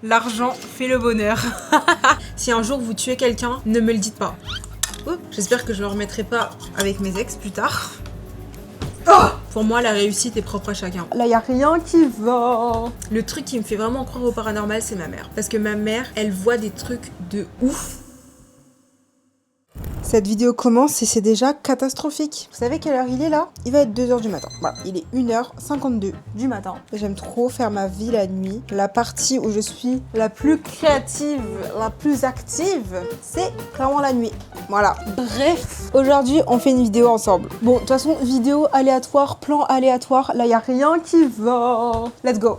L'argent fait le bonheur. Si un jour vous tuez quelqu'un, ne me le dites pas. Oh, j'espère que je ne me remettrai pas avec mes ex plus tard. Oh, pour moi, la réussite est propre à chacun. Là, il n'y a rien qui va. Le truc qui me fait vraiment croire au paranormal, c'est ma mère. Parce que ma mère, elle voit des trucs de ouf. Cette vidéo commence et c'est déjà catastrophique. Vous savez quelle heure il est là? Il va être 2h du matin. Voilà, il est 1h52 du matin. J'aime trop faire ma vie la nuit. La partie où je suis la plus créative, la plus active, c'est clairement la nuit. Voilà. Bref, aujourd'hui, on fait une vidéo ensemble. Bon, de toute façon, vidéo aléatoire, plan aléatoire. Là, il n'y a rien qui va. Let's go.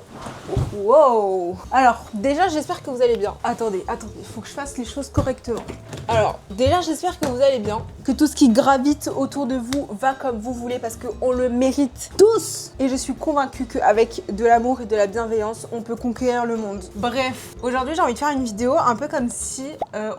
Wow. Alors, déjà, j'espère que vous allez bien. Attendez, il faut que je fasse les choses correctement. Alors, déjà, j'espère que vous allez bien, que tout ce qui gravite autour de vous va comme vous voulez parce qu'on le mérite tous. Et je suis convaincue qu'avec de l'amour et de la bienveillance, on peut conquérir le monde. Bref, aujourd'hui, j'ai envie de faire une vidéo un peu comme si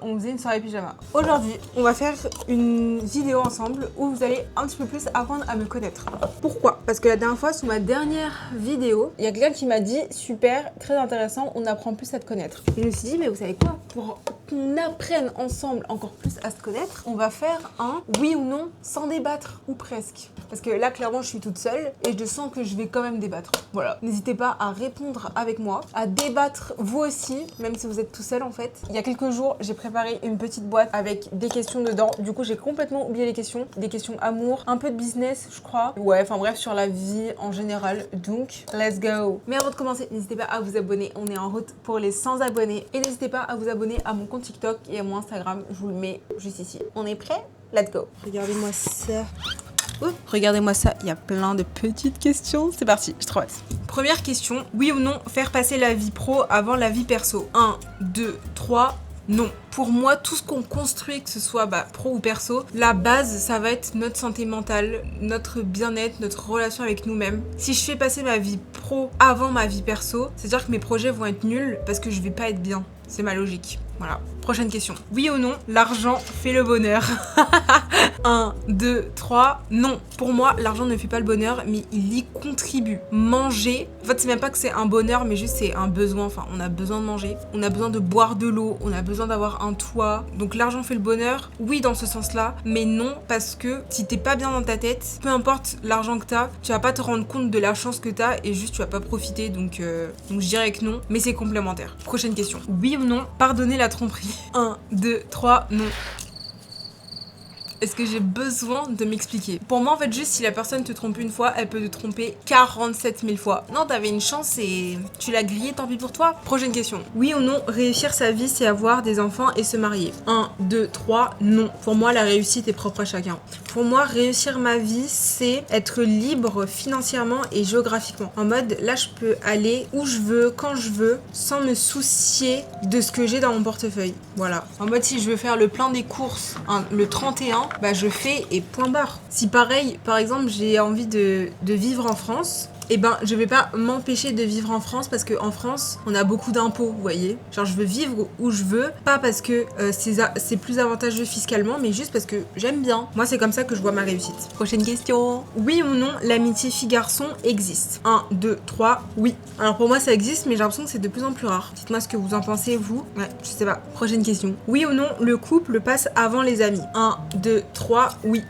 on faisait une soirée pyjama. Aujourd'hui, on va faire une vidéo ensemble où vous allez un petit peu plus apprendre à me connaître. Pourquoi? Parce que la dernière fois, sous ma dernière vidéo, il y a quelqu'un qui m'a dit « Super, très intéressant, on apprend plus à te connaître ». Et je me suis dit « Mais vous savez quoi? Pour qu'on apprenne ensemble encore plus à se connaître, on va faire un oui ou non sans débattre, ou presque. Parce que là, clairement, je suis toute seule et je sens que je vais quand même débattre. Voilà. N'hésitez pas à répondre avec moi, à débattre vous aussi, même si vous êtes tout seul en fait. Il y a quelques jours, j'ai préparé une petite boîte avec des questions dedans. Du coup, j'ai complètement oublié les questions. Des questions amour, un peu de business, je crois. Ouais, enfin bref, sur la vie en général. Donc, let's go. Mais avant de commencer, n'hésitez pas à vous abonner. On est en route pour les 100 abonnés. Et n'hésitez pas à vous abonner à mon compte TikTok et à mon Instagram. Je vous le mets juste ici. On est prêts? Let's go. Regardez-moi ça. Regardez-moi ça, il y a plein de petites questions. C'est parti, je trop hâte. Première question, oui ou non, faire passer la vie pro avant la vie perso? 1, 2, 3, non. Pour moi, tout ce qu'on construit, que ce soit pro ou perso, la base, ça va être notre santé mentale, notre bien-être, notre relation avec nous-mêmes. Si je fais passer ma vie pro avant ma vie perso, c'est-à-dire que mes projets vont être nuls parce que je vais pas être bien. C'est ma logique. Voilà. Prochaine question. Oui ou non, l'argent fait le bonheur? 1, 2, 3, non. Pour moi, l'argent ne fait pas le bonheur, mais il y contribue. Manger, en fait, c'est même pas que c'est un bonheur, mais juste c'est un besoin. Enfin, on a besoin de manger, on a besoin de boire de l'eau, on a besoin d'avoir un toit. Donc l'argent fait le bonheur, oui, dans ce sens-là, mais non, parce que si t'es pas bien dans ta tête, peu importe l'argent que t'as, tu vas pas te rendre compte de la chance que t'as et juste tu vas pas profiter. Donc je dirais que non, mais c'est complémentaire. Prochaine question. Oui ou non, pardonner la tromperie? 1, 2, 3, non. Est-ce que j'ai besoin de m'expliquer? Pour moi, en fait, juste si la personne te trompe une fois, elle peut te tromper 47 000 fois. Non, t'avais une chance et tu l'as grillé, tant pis pour toi. Prochaine question. Oui ou non, réussir sa vie, c'est avoir des enfants et se marier? 1, 2, 3, non. Pour moi, la réussite est propre à chacun. Pour moi, réussir ma vie, c'est être libre financièrement et géographiquement. En mode, là, je peux aller où je veux, quand je veux, sans me soucier de ce que j'ai dans mon portefeuille. Voilà. En mode, si je veux faire le plein des courses, le 31, je fais et point barre. Si pareil, par exemple, j'ai envie de vivre en France, je vais pas m'empêcher de vivre en France parce qu'en France, on a beaucoup d'impôts, vous voyez. Genre, je veux vivre où je veux, pas parce que c'est plus avantageux fiscalement, mais juste parce que j'aime bien. Moi, c'est comme ça que je vois ma réussite. Prochaine question. Oui ou non, l'amitié fille-garçon existe? 1, 2, 3, oui. Alors pour moi, ça existe, mais j'ai l'impression que c'est de plus en plus rare. Dites-moi ce que vous en pensez, vous. Ouais, je sais pas. Prochaine question. Oui ou non, le couple passe avant les amis? 1, 2, 3, oui.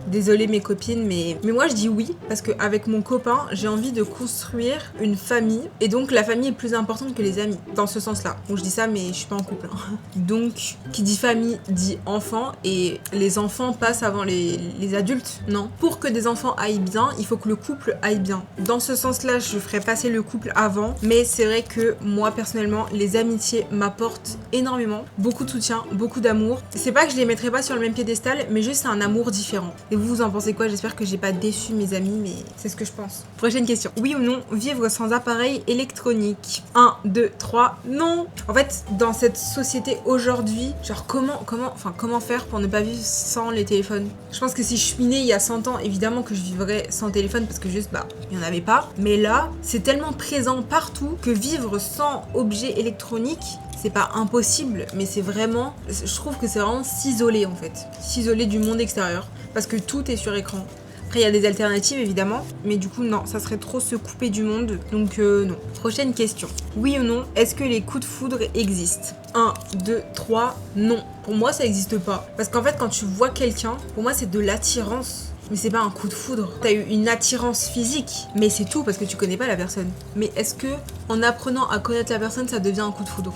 Désolée mes copines, mais moi je dis oui parce qu'avec mon copain j'ai envie de construire une famille et donc la famille est plus importante que les amis dans ce sens-là. Donc je dis ça mais je suis pas en couple. Donc qui dit famille dit enfant et les enfants passent avant les adultes. Non. Pour que des enfants aillent bien, il faut que le couple aille bien. Dans ce sens-là, je ferais passer le couple avant, mais c'est vrai que moi personnellement, les amitiés m'apportent énormément, beaucoup de soutien, beaucoup d'amour. C'est pas que je les mettrais pas sur le même piédestal, mais juste c'est un amour différent. Et vous en pensez quoi? J'espère que j'ai pas déçu mes amis, mais c'est ce que je pense. Prochaine question. Oui ou non, vivre sans appareil électronique? 1, 2, 3, non. En fait, dans cette société aujourd'hui, genre comment faire pour ne pas vivre sans les téléphones? Je pense que si je suis née il y a 100 ans, évidemment que je vivrais sans téléphone parce que juste, il y en avait pas. Mais là, c'est tellement présent partout que vivre sans objet électronique, c'est pas impossible, mais c'est vraiment, je trouve que c'est vraiment s'isoler en fait. S'isoler du monde extérieur, parce que tout est sur écran. Après, il y a des alternatives évidemment, mais du coup, non, ça serait trop se couper du monde, donc non. Prochaine question. Oui ou non, est-ce que les coups de foudre existent? 1, 2, 3, non. Pour moi, ça n'existe pas. Parce qu'en fait, quand tu vois quelqu'un, pour moi, c'est de l'attirance. Mais c'est pas un coup de foudre. T'as eu une attirance physique, mais c'est tout parce que tu connais pas la personne. Mais est-ce que, en apprenant à connaître la personne, ça devient un coup de foudre?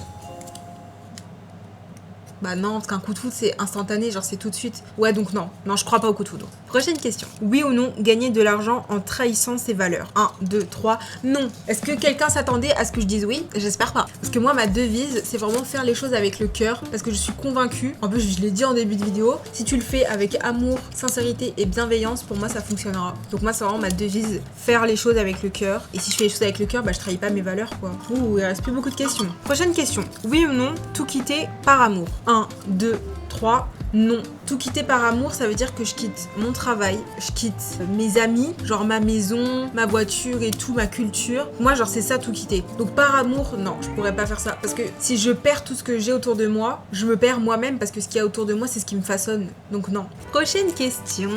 Bah non, parce qu'un coup de foudre c'est instantané, genre c'est tout de suite. Ouais, donc non, je crois pas au coup de foudre. Prochaine question. Oui ou non, gagner de l'argent en trahissant ses valeurs? 1, 2, 3, non. Est-ce que quelqu'un s'attendait à ce que je dise oui? J'espère pas. Parce que moi, ma devise, c'est vraiment faire les choses avec le cœur, parce que je suis convaincue, en plus je l'ai dit en début de vidéo, si tu le fais avec amour, sincérité et bienveillance, pour moi ça fonctionnera. Donc moi c'est vraiment ma devise, faire les choses avec le cœur. Et si je fais les choses avec le cœur, bah je trahis pas mes valeurs quoi. Ouh, il reste plus beaucoup de questions. Prochaine question. Oui ou non, tout quitter par amour? 1, 2, 3, non. Tout quitter par amour, ça veut dire que je quitte mon travail, je quitte mes amis, genre ma maison, ma voiture et tout, ma culture. Moi, genre, c'est ça tout quitter. Donc, par amour, non, je pourrais pas faire ça. Parce que si je perds tout ce que j'ai autour de moi, je me perds moi-même parce que ce qu'il y a autour de moi, c'est ce qui me façonne. Donc, non. Prochaine question.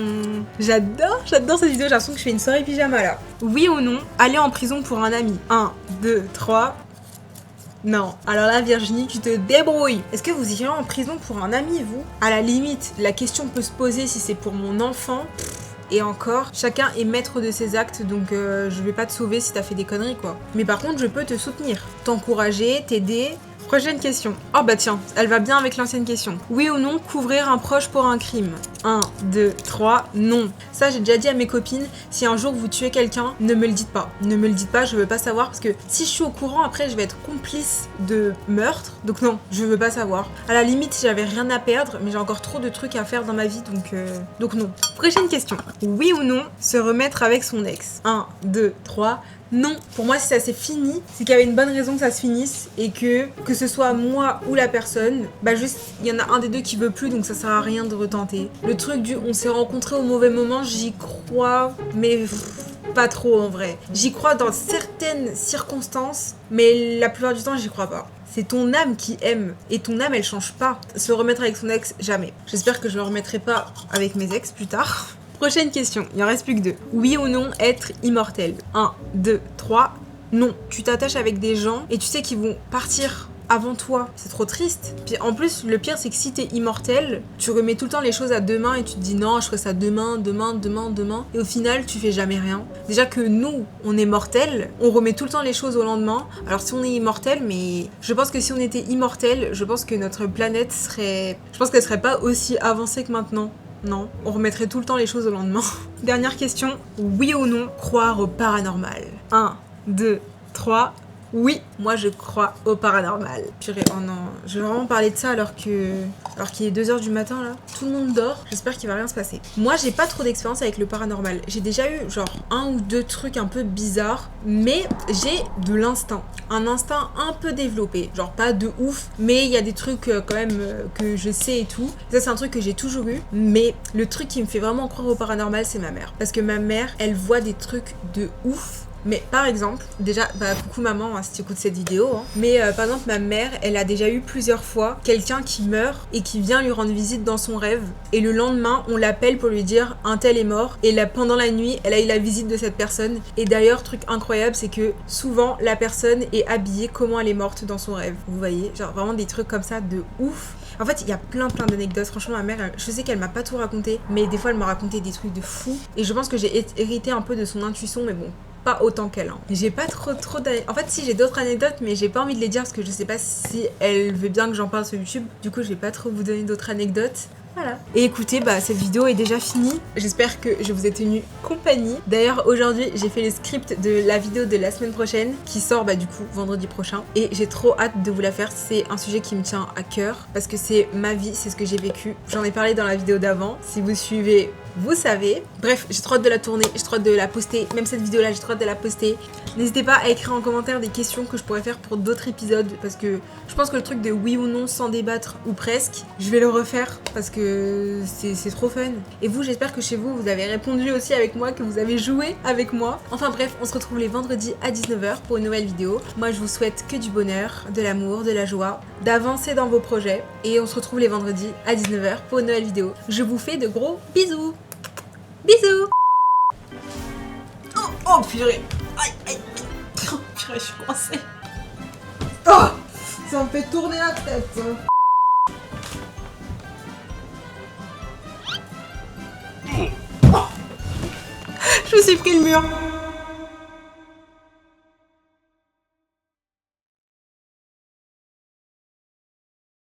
J'adore cette vidéo. J'ai l'impression que je fais une soirée pyjama là. Oui ou non, aller en prison pour un ami? 1, 2, 3. Non, alors là Virginie, tu te débrouilles. Est-ce que vous irez en prison pour un ami, vous? À la limite, la question peut se poser si c'est pour mon enfant. Et encore, chacun est maître de ses actes, donc je vais pas te sauver si t'as fait des conneries, quoi. Mais par contre, je peux te soutenir, t'encourager, t'aider. Prochaine question. Oh bah tiens, elle va bien avec l'ancienne question. Oui ou non, couvrir un proche pour un crime? 1, 2, 3, non. Ça, j'ai déjà dit à mes copines, si un jour vous tuez quelqu'un, ne me le dites pas. Ne me le dites pas, je veux pas savoir, parce que si je suis au courant, après, je vais être complice de meurtre. Donc non, je veux pas savoir. À la limite, j'avais rien à perdre, mais j'ai encore trop de trucs à faire dans ma vie, donc non. Prochaine question. Oui ou non, se remettre avec son ex? 1, 2, 3, non. Pour moi, si ça s'est fini, c'est qu'il y avait une bonne raison que ça se finisse et que ce soit moi ou la personne, bah juste, il y en a un des deux qui veut plus, donc ça sert à rien de retenter. Le truc du on s'est rencontrés au mauvais moment, j'y crois, mais pas trop en vrai. J'y crois dans certaines circonstances, mais la plupart du temps, j'y crois pas. C'est ton âme qui aime, et ton âme, elle change pas. Se remettre avec son ex, jamais. J'espère que je me remettrai pas avec mes ex plus tard. Prochaine question, il en reste plus que 2. Oui ou non, être immortel? 1, 2, 3, non. Tu t'attaches avec des gens et tu sais qu'ils vont partir avant toi. C'est trop triste. Puis en plus, le pire, c'est que si t'es immortel, tu remets tout le temps les choses à demain et tu te dis non, je ferai ça demain. Et au final, tu fais jamais rien. Déjà que nous, on est mortels, on remet tout le temps les choses au lendemain. Alors si on est immortel, mais je pense que si on était immortel, je pense que notre planète serait... Je pense qu'elle serait pas aussi avancée que maintenant. Non, on remettrait tout le temps les choses au lendemain. Dernière question, oui ou non, croire au paranormal? 1, 2, 3, oui, moi je crois au paranormal. Purée, oh non, je vais vraiment parler de ça alors qu'il est 2h du matin là. Tout le monde dort, j'espère qu'il va rien se passer. Moi j'ai pas trop d'expérience avec le paranormal. J'ai déjà eu genre 1 ou 2 trucs un peu bizarres, mais j'ai de l'instinct. Un instinct un peu développé, genre pas de ouf, mais il y a des trucs quand même que je sais et tout. Ça c'est un truc que j'ai toujours eu, mais le truc qui me fait vraiment croire au paranormal c'est ma mère. Parce que ma mère, elle voit des trucs de ouf. Mais par exemple, déjà, bah coucou maman hein, si tu écoutes cette vidéo, hein. Mais par exemple ma mère, elle a déjà eu plusieurs fois quelqu'un qui meurt et qui vient lui rendre visite dans son rêve. Et le lendemain, on l'appelle pour lui dire un tel est mort. Et là, pendant la nuit, elle a eu la visite de cette personne. Et d'ailleurs, truc incroyable, c'est que souvent la personne est habillée comment elle est morte dans son rêve. Vous voyez, genre vraiment des trucs comme ça de ouf. En fait, il y a plein d'anecdotes. Franchement, ma mère, je sais qu'elle m'a pas tout raconté, mais des fois, elle m'a raconté des trucs de fou. Et je pense que j'ai hérité un peu de son intuition, mais bon, pas autant qu'elle. Hein. J'ai pas trop d'anecdotes. En fait, si, j'ai d'autres anecdotes, mais j'ai pas envie de les dire parce que je sais pas si elle veut bien que j'en parle sur YouTube. Du coup, je vais pas trop vous donner d'autres anecdotes. Voilà. Et écoutez, bah cette vidéo est déjà finie. J'espère que je vous ai tenu compagnie. D'ailleurs, aujourd'hui, j'ai fait le script de la vidéo de la semaine prochaine qui sort bah du coup vendredi prochain. Et j'ai trop hâte de vous la faire. C'est un sujet qui me tient à cœur parce que c'est ma vie, c'est ce que j'ai vécu. J'en ai parlé dans la vidéo d'avant. Si vous suivez, vous savez. Bref, j'ai trop hâte de la tourner, j'ai trop hâte de la poster. Même cette vidéo-là, j'ai trop hâte de la poster. N'hésitez pas à écrire en commentaire des questions que je pourrais faire pour d'autres épisodes parce que je pense que le truc de oui ou non sans débattre ou presque, je vais le refaire parce que c'est trop fun. Et vous, j'espère que chez vous, vous avez répondu aussi avec moi, que vous avez joué avec moi. Enfin bref, on se retrouve les vendredis à 19h pour une nouvelle vidéo. Moi, je vous souhaite que du bonheur, de l'amour, de la joie, d'avancer dans vos projets. Et on se retrouve les vendredis à 19h pour une nouvelle vidéo. Je vous fais de gros bisous. Bisous! Oh purée. Aïe, aïe, aïe. Oh purée, je suis coincée. Oh, ça me fait tourner la tête. Je me suis pris le mur.